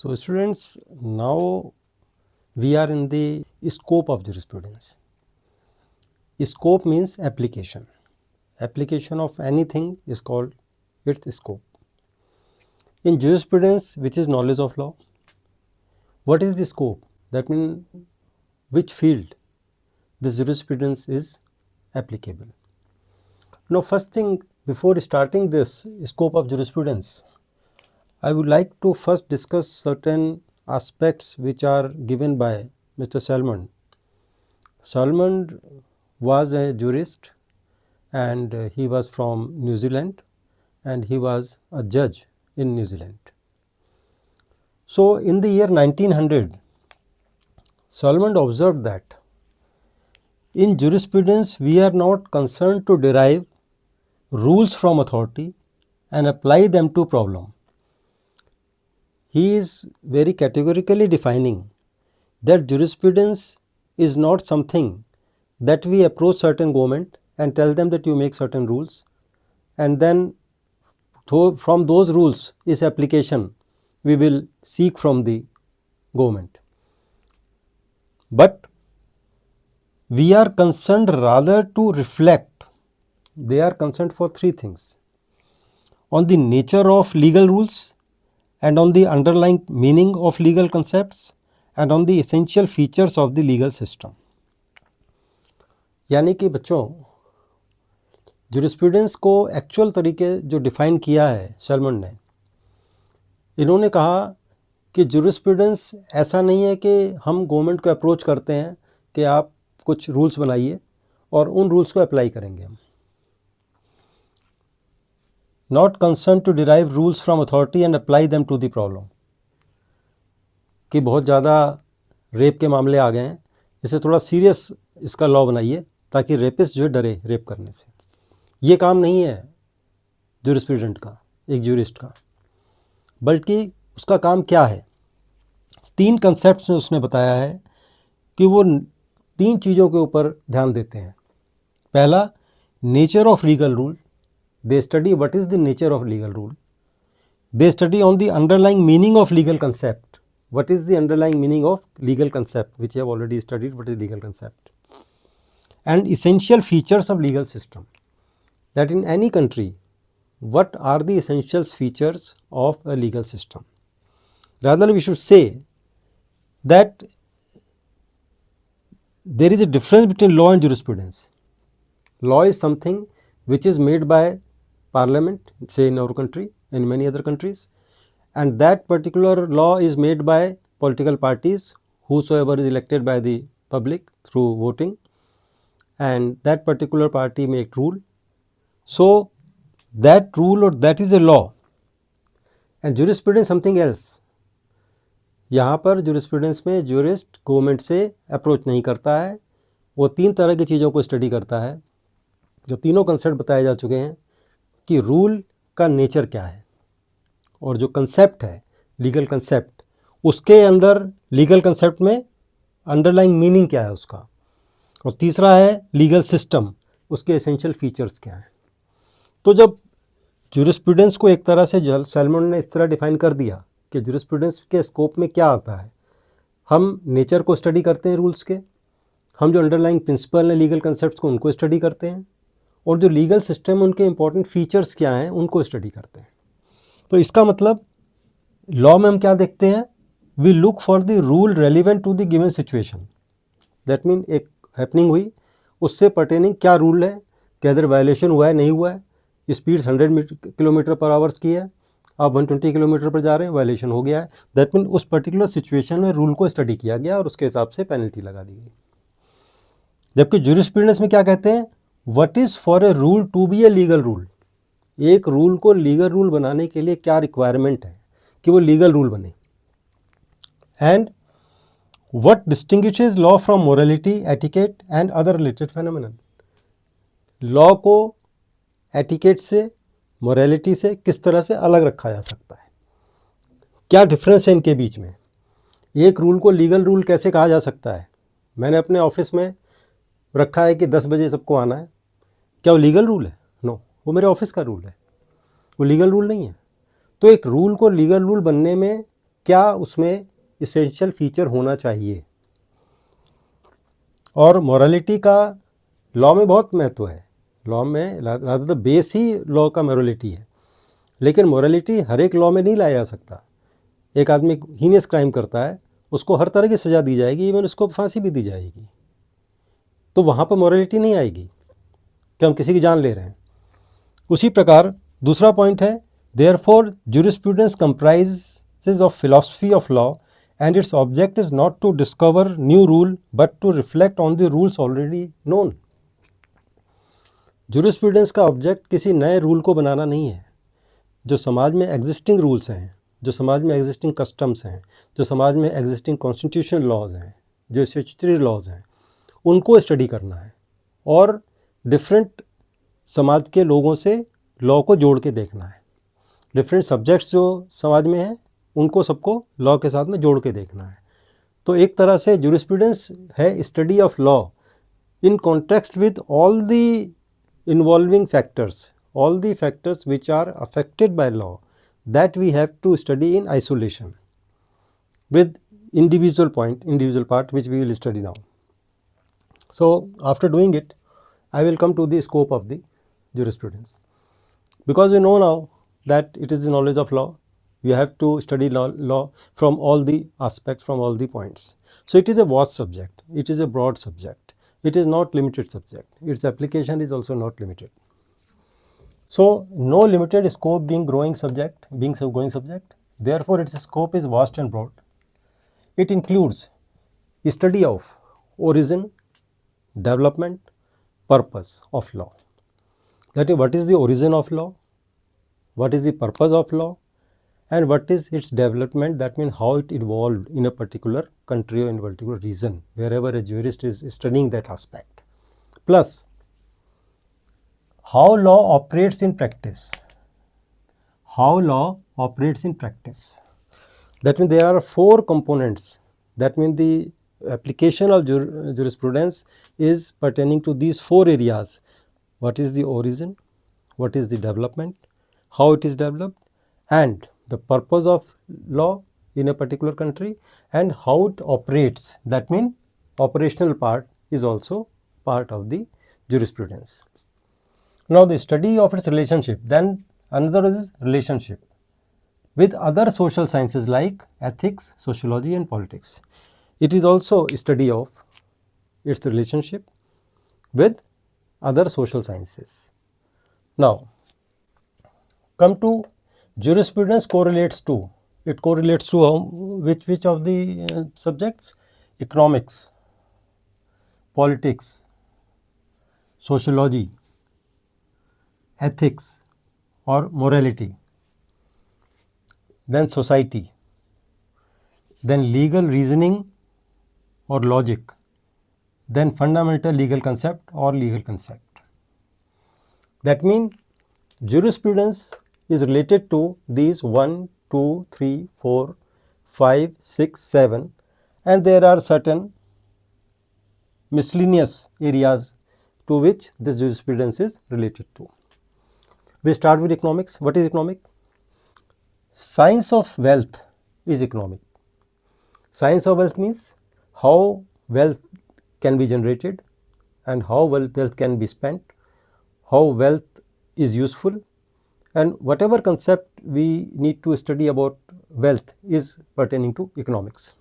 So students, now we are in the scope of jurisprudence. Scope means application. Application of anything is called its scope. In jurisprudence, which is knowledge of law, what is the scope? That means which field this jurisprudence is applicable. Now, first thing, before starting this scope of jurisprudence, I would like to first discuss certain aspects which are given by Mr. Salmon. Salmon was a jurist and he was from New Zealand and he was a judge in New Zealand. So, in the year 1900, Salmon observed that in jurisprudence we are not concerned to derive rules from authority and apply them to problem. He is very categorically defining that jurisprudence is not something that we approach certain government and tell them that you make certain rules, and then from those rules is application we will seek from the government. But we are concerned rather to reflect. They are concerned for three things: on the nature of legal rules, and on the underlying meaning of legal concepts, and on the essential features of the legal system. यानी कि बच्चों, jurisprudence को actual तरीके जो define किया है salmon ने, इन्होंने कहा कि जुरिस्प्रूडेंस ऐसा नहीं है कि हम गवर्नमेंट को अप्रोच करते हैं कि आप कुछ रूल्स बनाइए और उन रूल्स को अप्लाई करेंगे हम. Not concerned to derive rules from authority and apply them to the problem. कि बहुत ज़्यादा रेप के मामले आ गए हैं, इसे थोड़ा सीरियस इसका लॉ बनाइए ताकि रेपिस्ट जो है डरे रेप करने से. ये काम नहीं है जुरिस्प्रूडेंट का, एक जूरिस्ट का, बल्कि उसका काम क्या है. तीन कंसेप्ट्स में उसने बताया है कि वो तीन चीज़ों के ऊपर ध्यान देते हैं. पहला, nature of legal rule. They study what is the nature of legal rule. They study on the underlying meaning of legal concept. What is the underlying meaning of legal concept, which I have already studied. What is legal concept? And essential features of legal system. That in any country, what are the essential features of a legal system? Rather, we should say that there is a difference between law and jurisprudence. Law is something which is made by Parliament, say in our country, in many other countries, and that particular law is made by political parties, whosoever is elected by the public through voting, and that particular party make rule. So that rule or that is a law, and jurisprudence something else. यहाँ पर jurisprudence में jurist government से approach नहीं करता है, वो तीन तरह की चीज़ों को स्टडी करता है. जो तीनों कंसेप्ट बताए जा चुके हैं कि रूल का नेचर क्या है, और जो कंसेप्ट है लीगल कंसेप्ट, उसके अंदर लीगल कंसेप्ट में अंडरलाइंग मीनिंग क्या है उसका, और तीसरा है लीगल सिस्टम, उसके एसेंशियल फीचर्स क्या हैं. तो जब जुरिस्प्रूडेंस को एक तरह से सैलमन ने इस तरह डिफाइन कर दिया कि जुरिस्प्रूडेंस के स्कोप में क्या आता है, हम नेचर को स्टडी करते हैं रूल्स के, हम जो अंडरलाइंग प्रिंसिपल हैं लीगल कंसेप्ट्स को उनको स्टडी करते हैं, और जो लीगल सिस्टम उनके इंपॉर्टेंट फीचर्स क्या हैं उनको स्टडी करते हैं. तो इसका मतलब लॉ में हम क्या देखते हैं, we look for the rule relevant to the given situation. That mean एक हैपनिंग हुई, उससे पर्टेनिंग क्या रूल है, कि अदर वायलेशन हुआ है नहीं हुआ है, स्पीड 100 किलोमीटर पर आवर्स की है, आप 120 किलोमीटर पर जा रहे हैं, वायलेशन हो गया है. दैट मीन उस पर्टिकुलर सिचुएशन में रूल को स्टडी किया गया और उसके हिसाब से पेनल्टी लगा दी गई. जबकि जुरिस्प्रूडेंस में क्या कहते हैं, what is for a rule to be a legal rule. एक रूल को लीगल रूल बनाने के लिए क्या रिक्वायरमेंट है कि वो लीगल रूल बने. And what distinguishes law from morality, etiquette and other related phenomenon. Law को एटिकेट से, मोरालिटी से किस तरह से अलग रखा जा सकता है, क्या डिफरेंस है इनके बीच में. एक रूल को लीगल रूल कैसे कहा जा सकता है. मैंने अपने ऑफिस में रखा है कि 10 बजे सबको आना है, क्या वो लीगल रूल है? नो, वो मेरे ऑफिस का रूल है, वो लीगल रूल नहीं है. तो एक रूल को लीगल रूल बनने में क्या उसमें इसेंशियल फीचर होना चाहिए। और मोरालिटी का लॉ में बहुत महत्व है। लॉ में रादर बेस ही लॉ का मोरालिटी है, लेकिन मोरालिटी हर एक लॉ में नहीं लाया जा सकता। एक आदमी हीनियस क्राइम करता है, उसको हर तरह की सज़ा दी जाएगी, इवन उसको फांसी भी दी जाएगी, तो वहाँ पर मोरालिटी नहीं आएगी कि हम किसी की जान ले रहे हैं। उसी प्रकार दूसरा पॉइंट है, therefore jurisprudence comprises of philosophy of law and its object is not to discover new rule but to reflect on the rules already known. Jurisprudence का ऑब्जेक्ट किसी नए रूल को बनाना नहीं है। जो समाज में एग्जिस्टिंग रूल्स हैं, जो समाज में एग्जिस्टिंग कस्टम्स हैं, जो समाज में एग्जिस्टिंग कॉन्स्टिट्यूशनल लॉज हैं, जो स्टैट्यूटरी लॉज हैं, उनको स्टडी करना है और डिफरेंट समाज के लोगों से लॉ को जोड़ के देखना है। डिफरेंट सब्जेक्ट्स जो समाज में हैं उनको सबको लॉ के साथ में जोड़ के देखना है। तो एक तरह से ज्यूरिस्प्रूडेंस है study of law in context with all the involving factors, all the factors which are affected by law that we have to study in isolation with individual part which we will study now. So after doing it, I will come to the scope of the jurisprudence. Because we know now that it is the knowledge of law, we have to study law from all the aspects, from all the points. So it is a vast subject, it is a broad subject, it is not limited subject, its application is also not limited. So no limited scope being growing subject, therefore its scope is vast and broad. It includes study of origin, development, purpose of law. That is, what is the origin of law, what is the purpose of law, and what is its development, that means how it evolved in a particular country or in a particular region, wherever a jurist is studying that aspect. Plus, how law operates in practice. How law operates in practice. That means there are 4 components. That means the application of jurisprudence is pertaining to these 4 areas. What is the origin? What is the development? How it is developed? And the purpose of law in a particular country, and how it operates. That means operational part is also part of the jurisprudence. Now the study of its relationship, then another is relationship with other social sciences like ethics, sociology and politics. It is also a study of its relationship with other social sciences. Now come to jurisprudence correlates to, it correlates to which of the subjects? Economics, politics, sociology, ethics or morality, then society, then legal reasoning or logic, then fundamental legal concept or legal concept. That means jurisprudence is related to these 1, 2, 3, 4, 5, 6, 7, and there are certain miscellaneous areas to which this jurisprudence is related to. We start with economics. What is economic? Science of wealth is economic. Science of wealth means how wealth can be generated and how wealth can be spent, how wealth is useful, and whatever concept we need to study about wealth is pertaining to economics.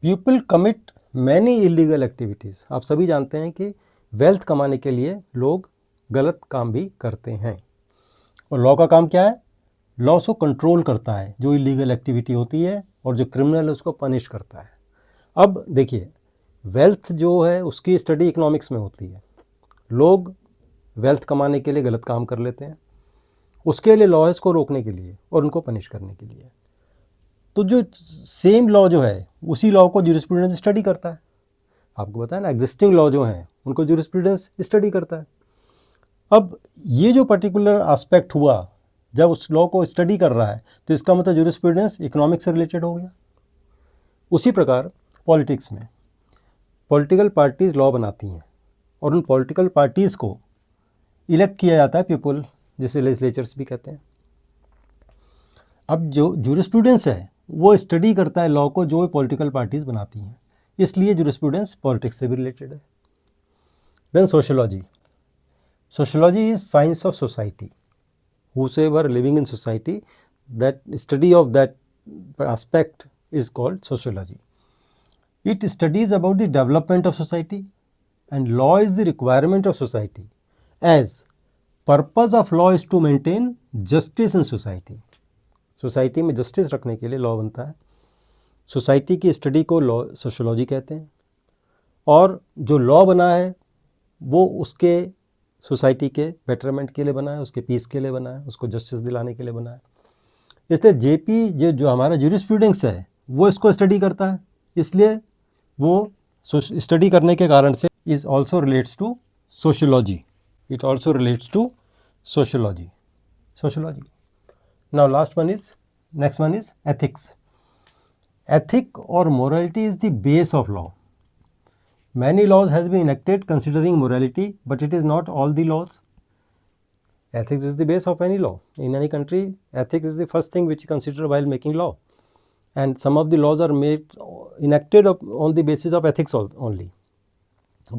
People commit many illegal activities. आप सभी जानते हैं कि wealth कमाने के लिए लोग गलत काम भी करते हैं, और लॉ का काम क्या है? लॉ उसको कंट्रोल करता है, जो इलीगल एक्टिविटी होती है, और जो क्रिमिनल है उसको पनिश करता है। अब देखिए, वेल्थ जो है उसकी स्टडी इकोनॉमिक्स में होती है। लोग वेल्थ कमाने के लिए गलत काम कर लेते हैं, उसके लिए लॉ है इसको रोकने के लिए और उनको पनिश करने के लिए। तो जो सेम लॉ जो है उसी लॉ को ज्यूरिस्प्रूडेंस स्टडी करता है। आपको पता है ना, एग्जिस्टिंग लॉ जो हैं उनको ज्यूरिस्प्रूडेंस स्टडी करता है। अब ये जो पर्टिकुलर एस्पेक्ट हुआ जब उस लॉ को स्टडी कर रहा है, तो इसका मतलब ज्यूरिस्प्रूडेंस इकोनॉमिक्स से रिलेटेड हो गया। उसी प्रकार पॉलिटिक्स में पॉलिटिकल पार्टीज़ लॉ बनाती हैं और उन पॉलिटिकल पार्टीज़ को इलेक्ट किया जाता है पीपल, जिसे लेजिस्लेचर्स भी कहते हैं। अब जो ज्यूरिस्प्रूडेंस है वो स्टडी करता है लॉ को जो पॉलिटिकल पार्टीज बनाती हैं, इसलिए जुरिस्प्रूडेंस पॉलिटिक्स से भी रिलेटेड है। Then sociology, sociology is science of society, whosoever living in society, that study of that aspect is called sociology. It studies about the development of society, and law is the requirement of society, as purpose of law is to maintain justice in society. Society में justice रखने के लिए law बनता है। Society की study को law sociology कहते हैं, और जो लॉ बना है वो उसके सोसाइटी के बेटरमेंट के लिए बना है, उसके पीस के लिए बना है, उसको जस्टिस दिलाने के लिए बना है। इसलिए जेपी जो हमारा ज्यूरिस्प्रूडेंस है वो इसको स्टडी करता है, इसलिए वो स्टडी करने के कारण से is also relates to sociology, it also relates to sociology. Now last one is, next one is ethics. Ethic और morality is the base of law. Many laws has been enacted considering morality, but it is not all the laws. Ethics is the base of any law. In any country, ethics is the first thing which you consider while making law. And some of the laws are enacted on the basis of ethics only.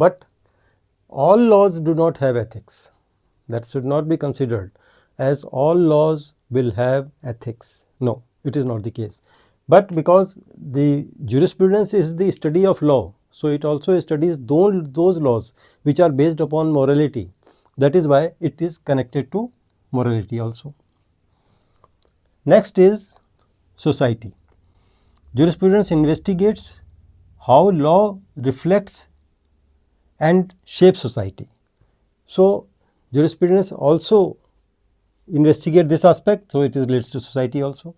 But all laws do not have ethics. That should not be considered as all laws will have ethics. No, it is not the case. But because the jurisprudence is the study of law, so it also studies those laws which are based upon morality. That is why it is connected to morality also. Next is society. Jurisprudence investigates how law reflects and shapes society. So jurisprudence also investigates this aspect, so it relates to society also.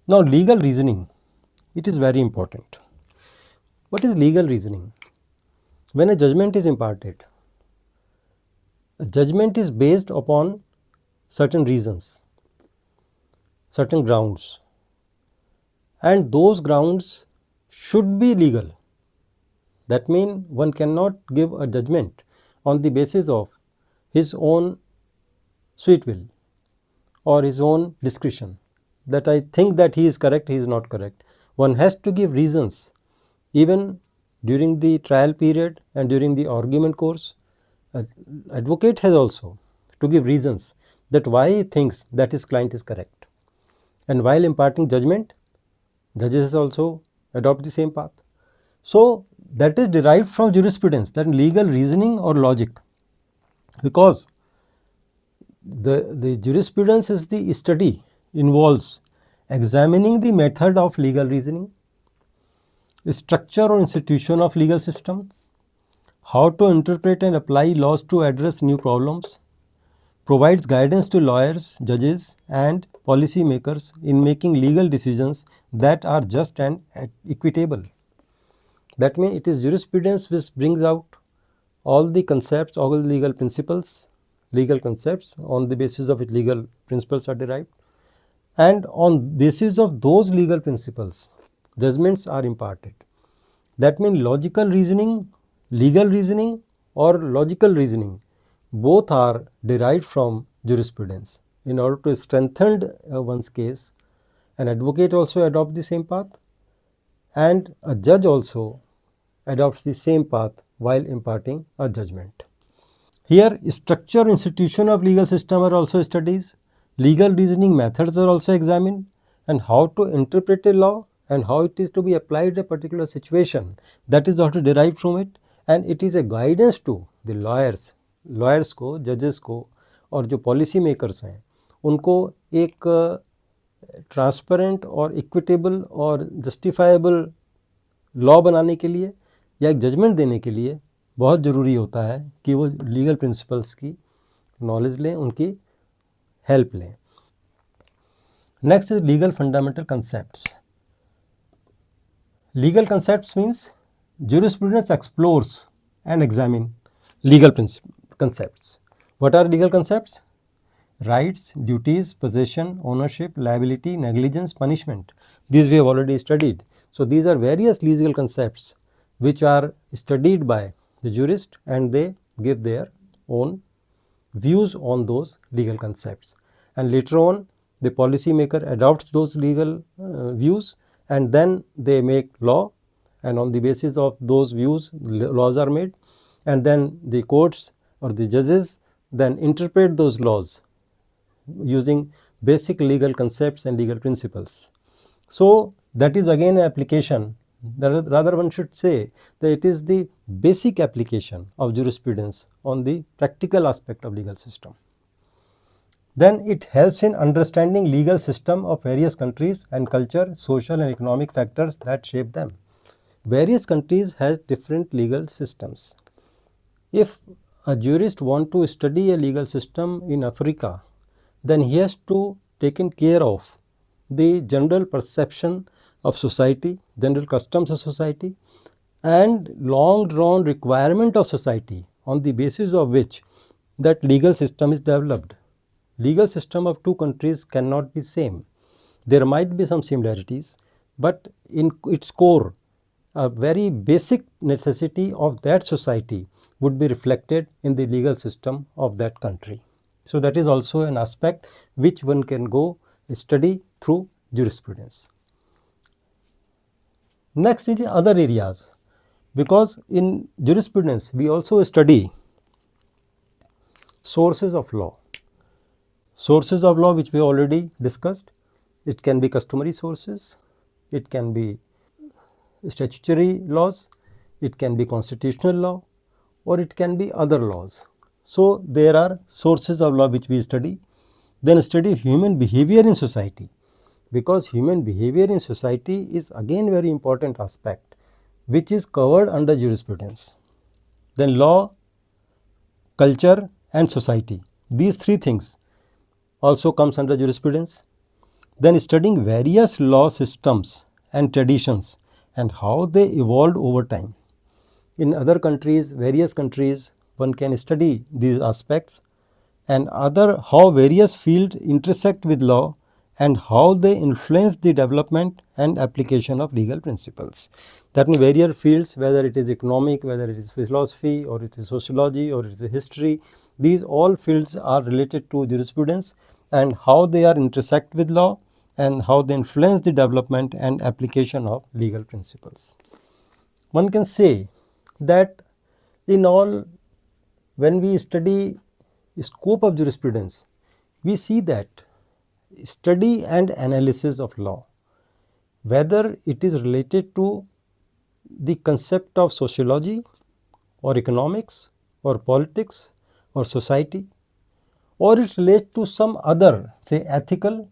Now legal reasoning, it is very important. What is legal reasoning? When a judgment is imparted, a judgment is based upon certain reasons, certain grounds, and those grounds should be legal. That means one cannot give a judgment on the basis of his own sweet will or his own discretion, that I think that he is correct, he is not correct. One has to give reasons. Even during the trial period and during the argument course, advocate has also to give reasons that why he thinks that his client is correct. And while imparting judgment, judges also adopt the same path. So that is derived from jurisprudence, that legal reasoning or logic, because the jurisprudence is the study, involves examining the method of legal reasoning, structure or institution of legal system, how to interpret and apply laws to address new problems, provides guidance to lawyers, judges and policy makers in making legal decisions that are just and equitable. That means it is jurisprudence which brings out all the concepts, all the legal principles, legal concepts, on the basis of which legal principles are derived, and on basis of those legal principles judgments are imparted. That means logical reasoning, legal reasoning or logical reasoning, both are derived from jurisprudence. In order to strengthen one's case, an advocate also adopts the same path and a judge also adopts the same path while imparting a judgment. Here structure, institution of legal system are also studied, legal reasoning methods are also examined, and how to interpret a law and how it is to be applied in a particular situation, that is also derived from it, and it is a guidance to the lawyers को, judges को और जो policy makers हैं उनको एक transparent और equitable और justifiable law बनाने के लिए या एक जजमेंट देने के लिए बहुत ज़रूरी होता है कि वो लीगल प्रिंसिपल्स की नॉलेज लें, उनकी हेल्प लें. Next is legal fundamental concepts. Legal concepts means jurisprudence explores and examine legal concepts. What are legal concepts? Rights, duties, possession, ownership, liability, negligence, punishment. These we have already studied. So these are various legal concepts which are studied by the jurist and they give their own views on those legal concepts. And later on the policy maker adopts those legal views, and then they make law, and on the basis of those views laws are made, and then the courts or the judges then interpret those laws using basic legal concepts and legal principles. So that is again an application, rather one should say that it is the basic application of jurisprudence on the practical aspect of legal system. Then it helps in understanding legal system of various countries and culture, social and economic factors that shape them. Various countries has different legal systems. If a jurist want to study a legal system in Africa, then he has to taken care of the general perception of society, general customs of society, and long drawn requirement of society, on the basis of which that legal system is developed. Legal system of two countries cannot be same. There might be some similarities, but in its core, a very basic necessity of that society would be reflected in the legal system of that country. So that is also an aspect which one can go study through jurisprudence. Next is the other areas, because in jurisprudence we also study sources of law. Sources of law which we already discussed, it can be customary sources, it can be statutory laws, it can be constitutional law, or it can be other laws. So there are sources of law which we study. Then study human behavior in society, because human behavior in society is again very important aspect which is covered under jurisprudence. Then law, culture and society, these three things also comes under jurisprudence. Then studying various law systems and traditions and how they evolved over time. In other countries, various countries, one can study these aspects, and other how various fields intersect with law and how they influence the development and application of legal principles. That means various fields, whether it is economic, whether it is philosophy, or it is sociology, or it is history, these all fields are related to jurisprudence and how they are intersect with law and how they influence the development and application of legal principles. One can say that in all, when we study scope of jurisprudence, we see that study and analysis of law, whether it is related to the concept of sociology or economics or politics or society, or it relates to some other, say, ethical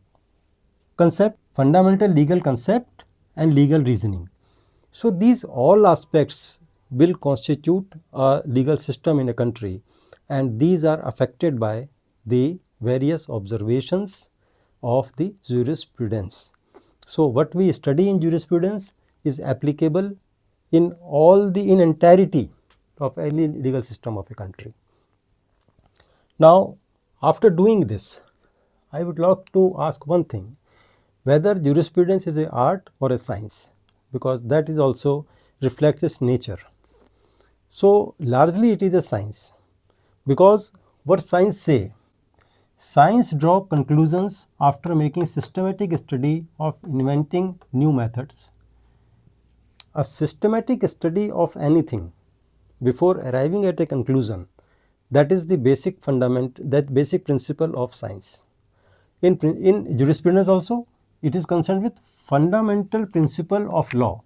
concept, fundamental legal concept and legal reasoning. So these all aspects will constitute a legal system in a country, and these are affected by the various observations of the jurisprudence. So what we study in jurisprudence is applicable in entirety of any legal system of a country. Now, after doing this, I would like to ask one thing, whether jurisprudence is an art or a science, because that is also reflects its nature. So largely it is a science, because what science say? Science draw conclusions after making systematic study of inventing new methods. A systematic study of anything before arriving at a conclusion, that is the basic fundament, that basic principle of science. In jurisprudence also, it is concerned with fundamental principle of law.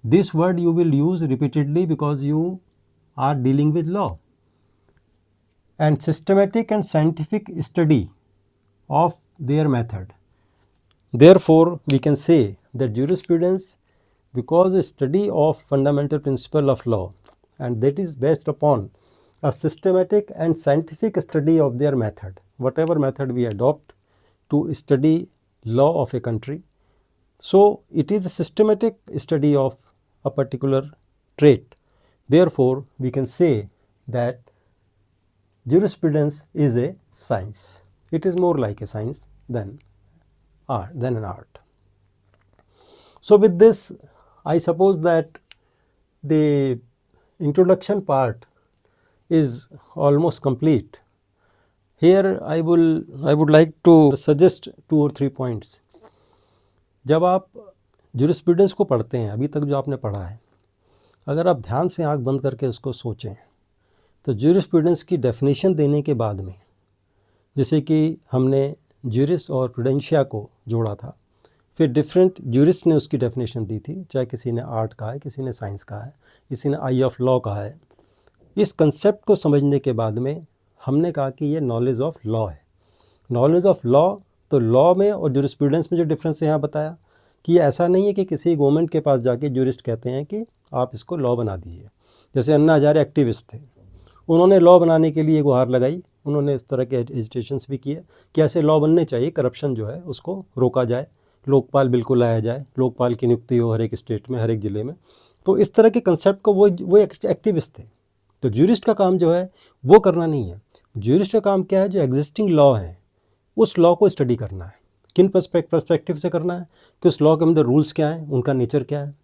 This word you will use repeatedly because you are dealing with law. And systematic and scientific study of their method. Therefore, we can say that jurisprudence, because a study of fundamental principle of law, and that is based upon a systematic and scientific study of their method, whatever method we adopt to study law of a country. So it is a systematic study of a particular trait. Therefore, we can say that jurisprudence is a science. It is more like a science than an art. So with this, I suppose that the introduction part is almost complete. Here I would like to suggest 2 or 3 points. जब आप jurisprudence को पढ़ते हैं, अभी तक जो आपने पढ़ा है, अगर आप ध्यान से आँख बंद करके उसको सोचें, तो jurisprudence की डेफिनेशन देने के बाद में, जैसे कि हमने juris और prudentia को जोड़ा था, फिर डिफरेंट jurist ने उसकी डेफिनेशन दी थी, चाहे किसी ने आर्ट कहा है, किसी ने साइंस कहा है, किसी ने आई ऑफ लॉ कहा है। इस कंसेप्ट को समझने के बाद में हमने कहा कि ये नॉलेज ऑफ लॉ है। नॉलेज ऑफ लॉ, तो लॉ में और जुरिस्प्रूडेंस में जो डिफरेंस है यहाँ बताया कि ये ऐसा नहीं है कि किसी गवर्नमेंट के पास जाके जूरिस्ट कहते हैं कि आप इसको लॉ बना दीजिए। जैसे अन्ना हजारे एक्टिविस्ट थे, उन्होंने लॉ बनाने के लिए गुहार लगाई, उन्होंने इस तरह के एजिटेशंस भी किए कि ऐसे लॉ बनने चाहिए, करप्शन जो है उसको रोका जाए, लोकपाल बिल्कुल लाया जाए, लोकपाल की नियुक्ति हो हर एक स्टेट में, हर एक ज़िले में। तो इस तरह के कंसेप्ट को वो एक्टिविस्ट थे। तो ज्यूरिस्ट का काम जो है वो करना नहीं है। ज्यूरिस्ट का काम क्या है, जो एग्जिस्टिंग लॉ है उस लॉ को स्टडी करना है। किन पर्सपेक्टिव से करना है कि उस लॉ के अंदर रूल्स क्या हैं, उनका नेचर क्या है,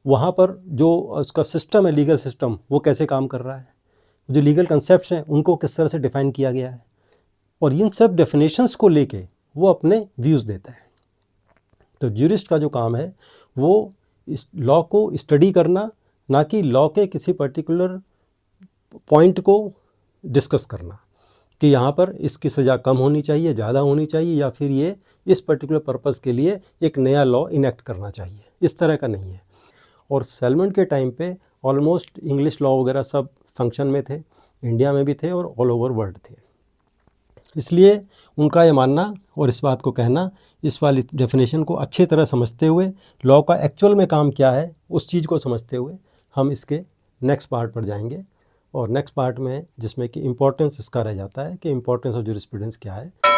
वहाँ पर जो उसका सिस्टम है, लीगल सिस्टम, वो कैसे काम कर रहा है, जो लीगल कंसेप्ट्स हैं उनको किस तरह से डिफ़ाइन किया गया है, और इन सब डेफिनेशंस को लेके वो अपने व्यूज़ देता है। तो ज्यूरिस्ट का जो काम है वो इस लॉ को स्टडी करना, ना कि लॉ के किसी पर्टिकुलर पॉइंट को डिस्कस करना कि यहाँ पर इसकी सज़ा कम होनी चाहिए, ज़्यादा होनी चाहिए, या फिर ये इस पर्टिकुलर पर्पज़ के लिए एक नया लॉ इनेक्ट करना चाहिए, इस तरह का नहीं है। और सेलमेंट के टाइम पे ऑलमोस्ट इंग्लिश लॉ वगैरह सब फंक्शन में थे, इंडिया में भी थे और ऑल ओवर वर्ल्ड थे। इसलिए उनका ये मानना और इस बात को कहना, इस वाली डेफिनेशन को अच्छी तरह समझते हुए, लॉ का एक्चुअल में काम क्या है उस चीज़ को समझते हुए हम इसके नेक्स्ट पार्ट पर जाएंगे। और नेक्स्ट पार्ट में जिसमें कि इम्पोर्टेंस इसका रह जाता है कि इम्पोर्टेंस ऑफ ज्यूरिस्प्रूडेंस क्या है।